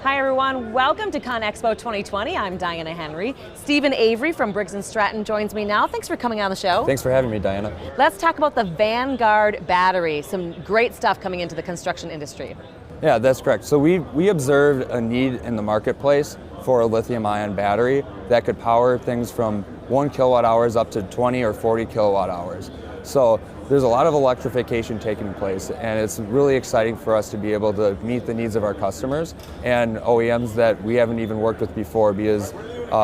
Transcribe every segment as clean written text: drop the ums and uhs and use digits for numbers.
Hi everyone, welcome to ConExpo 2020. I'm Diana Henry. Stephen Avery from Briggs & Stratton joins me now. Thanks for coming on the show. Thanks for having me, Diana. Let's talk about the Vanguard Battery. Some great stuff coming into the construction industry. Yeah, that's correct. So we observed a need in the marketplace for a lithium-ion battery that could power things from 1 kilowatt hours up to 20 or 40 kilowatt hours. So there's a lot of electrification taking place, and it's really exciting for us to be able to meet the needs of our customers and OEMs that we haven't even worked with before, because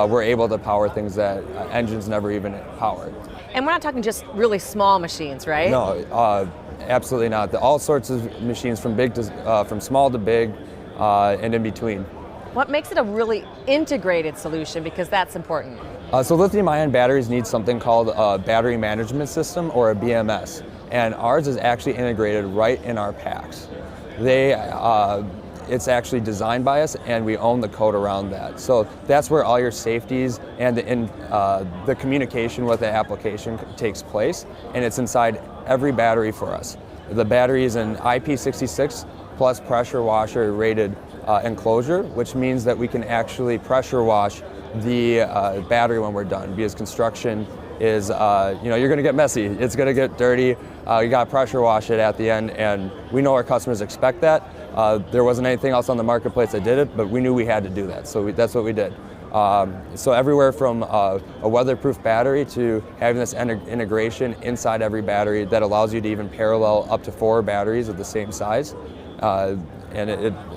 we're able to power things that engines never even powered. And we're not talking just really small machines, right? No, absolutely not. All sorts of machines, from small to big, and in between. What makes it a really integrated solution, because that's important? So lithium-ion batteries need something called a battery management system, or a BMS, and ours is actually integrated right in our packs. It's actually designed by us, and we own the code around that. So that's where all your safeties and the communication with the application takes place, and it's inside every battery for us. The battery is an IP66 plus pressure washer rated enclosure, which means that we can actually pressure wash the battery when we're done, because construction is, you're going to get messy. It's going to get dirty. You got to pressure wash it at the end, and we know our customers expect that. There wasn't anything else on the marketplace that did it, but we knew we had to do that, so that's what we did. So everywhere from a weatherproof battery to having this integration inside every battery that allows you to even parallel up to 4 batteries of the same size, and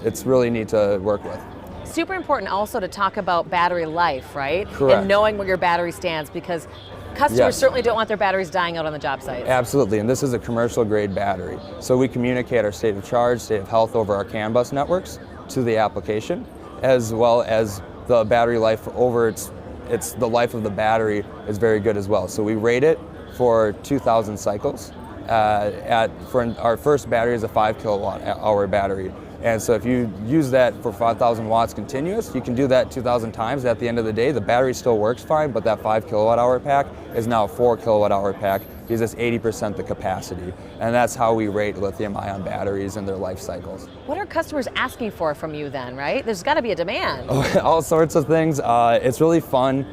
it's really neat to work with. Super important also to talk about battery life, right? Correct. And knowing where your battery stands, because customers certainly don't want their batteries dying out on the job site. Absolutely, and this is a commercial grade battery. So we communicate our state of charge, state of health over our CAN bus networks to the application, as well as the battery life over the life of the battery is very good as well. So we rate it for 2,000 cycles. For our first battery is a 5 kilowatt hour battery. And so if you use that for 5,000 watts continuous, you can do that 2,000 times. At the end of the day, the battery still works fine, but that 5 kilowatt hour pack is now a 4 kilowatt hour pack, because it's 80% the capacity. And that's how we rate lithium-ion batteries and their life cycles. What are customers asking for from you then, right? There's got to be a demand. All sorts of things. It's really fun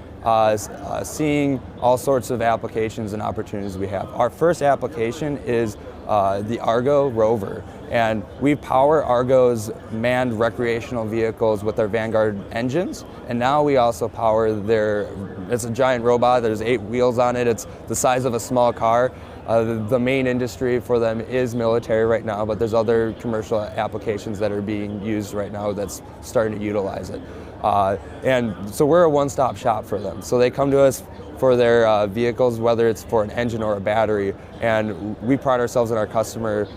seeing all sorts of applications and opportunities we have. Our first application is the Argo rover, and we power Argo's manned recreational vehicles with our Vanguard engines, and now we also power it's a giant robot. There's 8 wheels on it. It's the size of a small car. The main industry for them is military right now, but there's other commercial applications that are being used right now that's starting to utilize it. And so we're a one-stop shop for them. So they come to us for their vehicles, whether it's for an engine or a battery, and we pride ourselves in our customer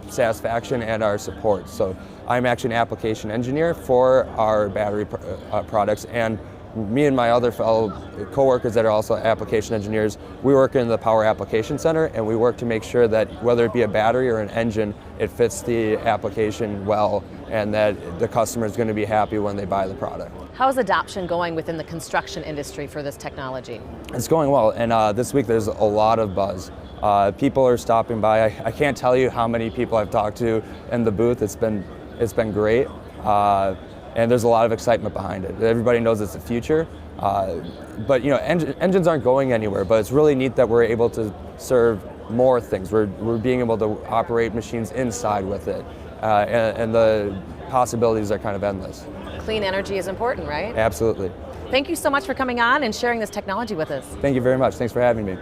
satisfaction and our support. So I'm actually an application engineer for our battery products, and me and my other fellow co-workers that are also application engineers, we work in the Power Application Center, and we work to make sure that whether it be a battery or an engine, it fits the application well, and that the customer is going to be happy when they buy the product. How's adoption going within the construction industry for this technology? It's going well, and this week there's a lot of buzz. People are stopping by. I can't tell you how many people I've talked to in the booth. It's been great. And there's a lot of excitement behind it. Everybody knows it's the future, but engines aren't going anywhere. But it's really neat that we're able to serve more things. We're being able to operate machines inside with it, and the possibilities are kind of endless. Clean energy is important, right? Absolutely. Thank you so much for coming on and sharing this technology with us. Thank you very much. Thanks for having me.